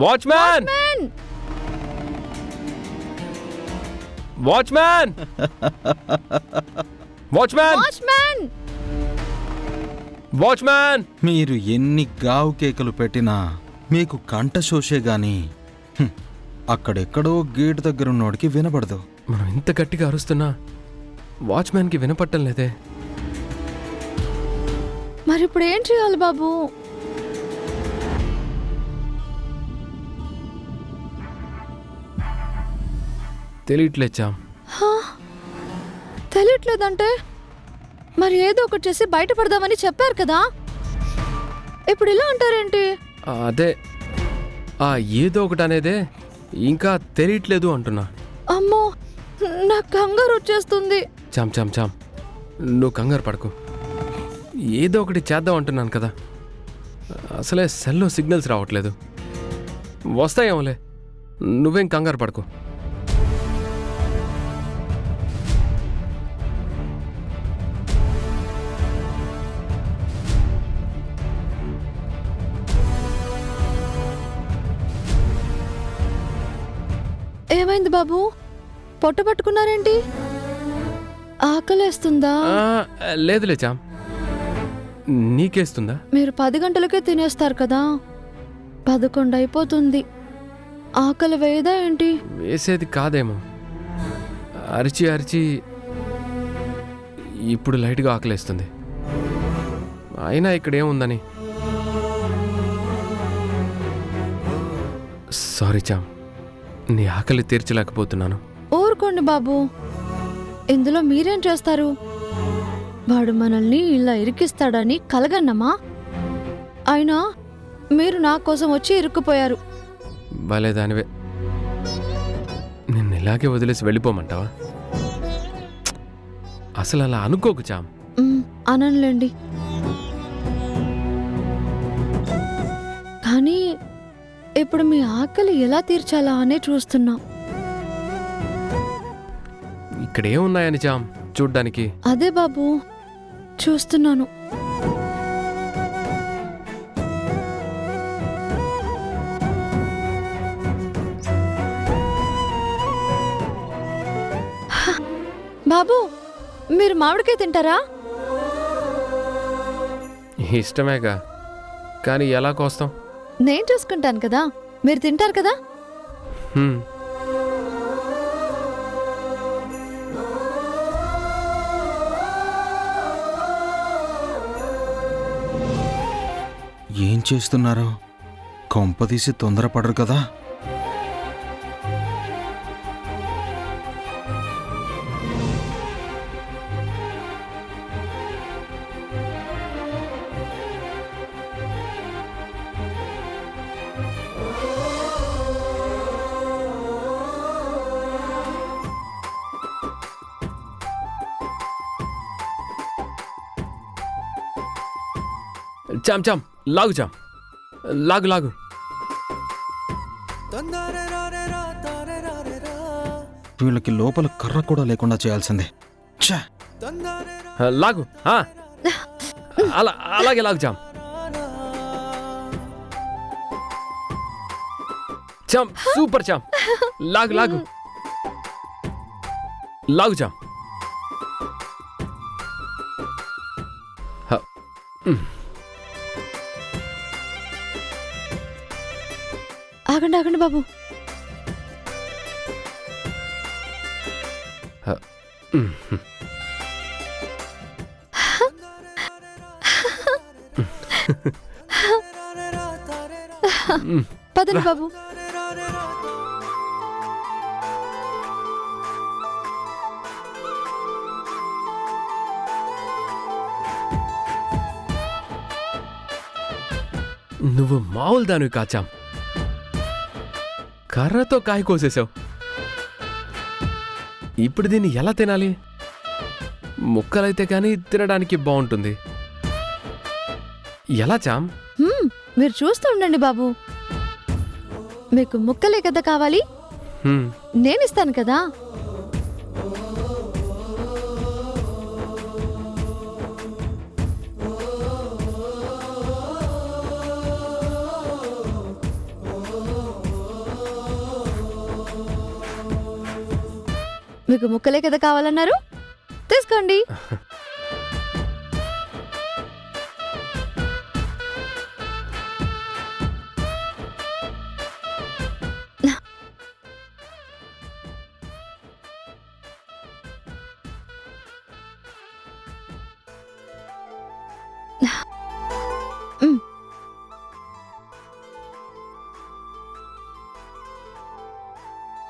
Watchman watchman watchman watchman మీరు ఎన్ని గావు కేకలు పెట్టినా మీకు కంఠశోషే గాని అక్కడెక్కడో గేటు దగ్గరున్నోడికి వినపడదు. మనం ఇంత గట్టిగా అరుస్తున్నా వాచ్మ్యాన్కి వినపట్టం లేదే. మరి ఇప్పుడు ఏం చేయాలి బాబు? తెలియట్లేచాం. తెలియట్లేదంటే మరి ఏదో ఒకటి చేసి బయటపడదామని చెప్పారు కదా, ఇప్పుడు ఇలా అంటారేంటి? అదే ఏదో ఒకటి అనేదే ఇంకా తెలియట్లేదు అంటున్నా. అమ్మో, నాకు కంగారు వచ్చేస్తుంది. చామ్ చామ్ చామ్, నువ్వు కంగారు పడకు. ఏదో ఒకటి చేద్దాం అంటున్నాను కదా. అసలే సెల్లో సిగ్నల్స్ రావట్లేదు. వస్తాయేమోలే, నువ్వేం కంగారు పడకు. ఏమైంది బాబు, పొట్ట పట్టుకున్నారేంటి? ఆకలేస్తుందా? లేదులే చామ్, నీకేస్తుందా? మీరు 10 గంటలకే తినేస్తారు కదా, 11 అయిపోతుంది. ఆకలి వేయదా ఏంటి? వేసేది కాదేమో, అరిచి అరిచి ఇప్పుడు లైట్గా ఆకలేస్తుంది. అయినా ఇక్కడ ఏముందని. సారీ చామ్, నీ ఆకలి తీర్చలేకపోతున్నాను. ఊరుకోండి బాబు, ఇందులో మీరేం చేస్తారు? వాడు మనల్ని ఇలా ఇరికిస్తాడని కలగన్నమా? అయినా మీరు నా కోసం వచ్చి ఇరుక్కుపోయారు. బాలేదానివే, నిన్ను ఇలాగే వదిలేసి వెళ్ళిపోమంటావా? అసలు అలా అనుకోకు చామ్. అననులేండి, కానీ ఇప్పుడు మీ ఆకలి ఎలా తీర్చాలా అనే చూస్తున్నా. ఇక్కడేమున్నాయని చామ్ చూడ్డానికి? అదే బాబు చూస్తున్నాను. బాబు, మీరు మామిడికాయ తింటారా? ఇష్టమేగా, కానీ ఎలా కోస్తాం? నేను చూసుకుంటాను కదా, మీరు తింటారు కదా. ఏం చేస్తున్నారో కొంపదీసి తొందరపడరు కదా. చామ్ చామ్, లాగు చామ్, లాగు లాగు. వీళ్ళకి లోపల కర్ర కూడా లేకుండా చేయాల్సిందే. లాగు, అలాగే లాగు చామ్. చామ్, సూపర్ చామ్, లాగు లాగు లాగు చామ్. ఆగండి ఆగండి బాబు, పదండి బాబు. నువ్వు మామూలు దానివి కాచాం, కర్రతో కాయ కోసేసావు. ఇప్పుడు దీన్ని ఎలా తినాలి? ముక్కలైతే కానీ తినడానికి బాగుంటుంది. ఎలా చామ్? మీరు చూస్తూ ఉండండి బాబు, మీకు ముక్కలే కదా కావాలి, నేనిస్తాను కదా. మీకు ముక్కలే కదా కావాలన్నారు, తీసుకోండి. మ్.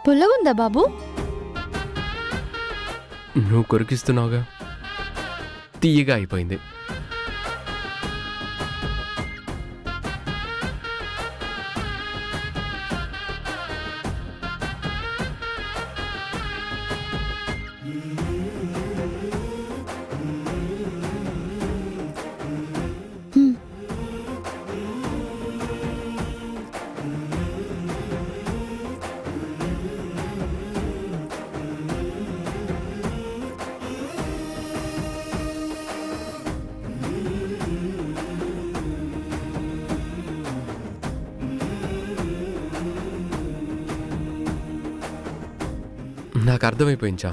పుల్లగుందా బాబు? నువ్వు కొరికిస్తున్నావుగా, తీయగా అయిపోయింది. నాకు అర్థమైపోయించా,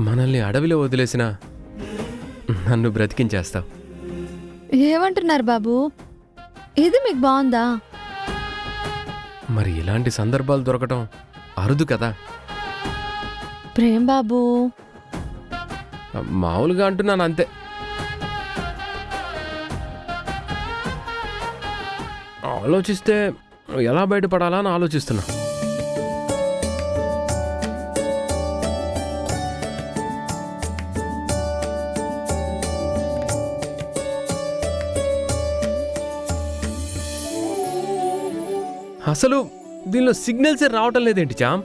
మనల్ని అడవిలో వదిలేసిన నన్ను బ్రతికించేస్తావు. ఏమంటున్నారు బాబు? ఇది మీకు బాగుందా? మరి ఇలాంటి సందర్భాలు దొరకటం అరుదు కదా. ప్రేమ్ బాబు, మామూలుగా అంటున్నాను అంతే. ఆలోచిస్తే ఎలా బయటపడాలా అని ఆలోచిస్తున్నా. అసలు దీనిలో సిగ్నల్సే రావటం లేదేంటి చామ్?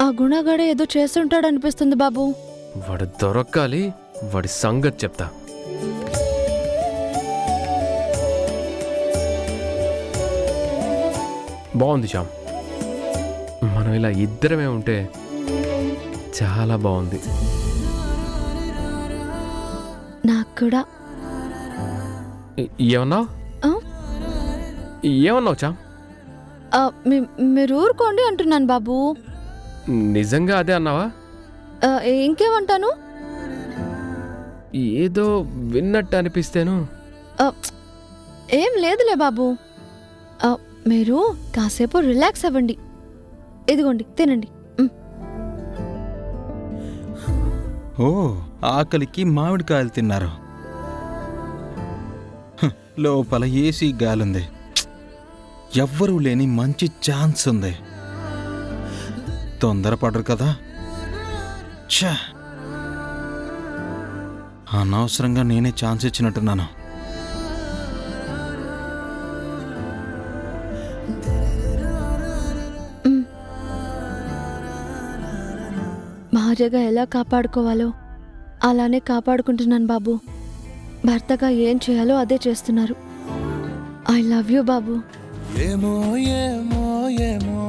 ఆ గుణగాడ ఏదో చేస్తుంటాడు అనిపిస్తుంది బాబు. వాడు దొరక్కాలి, వాడి సంగతి చెప్తా. బాగుంది శ్యామ్, మనం ఇలా ఇద్దరమే ఉంటే చాలా బాగుంది. నాకు కూడా. ఏమన్నావు? ఆ? ఏమన్నావు చామ్? మీరు ఊరుకోండి అంటున్నాను బాబు. నిజంగా అదే అన్నావా? ఇంకేమంటాను? ఏదో విన్నట్టు అనిపిస్తేను. ఏం లేదులే బాబు. మీరు కాసేపు రిలాక్స్ అవ్వండి. ఇదిగోండి, తినండి. ఓ, ఆకలికి మామిడికాయలు తిన్నారు. లోపల ఏసీ గాలుంది. ఎవ్వరూ లేని మంచి ఛాన్స్ ఉంది. తొందరపడరు కదా. ఛా, అనవసరంగా నేనే ఛాన్స్ ఇచ్చినట్టున్నాను. భార్యగా ఎలా కాపాడుకోవాలో అలానే కాపాడుకుంటున్నాను బాబు. భర్తగా ఏం చేయాలో అదే చేస్తున్నారు. ఐ లవ్ యూ బాబు. ఏమో ఏమో ఏమో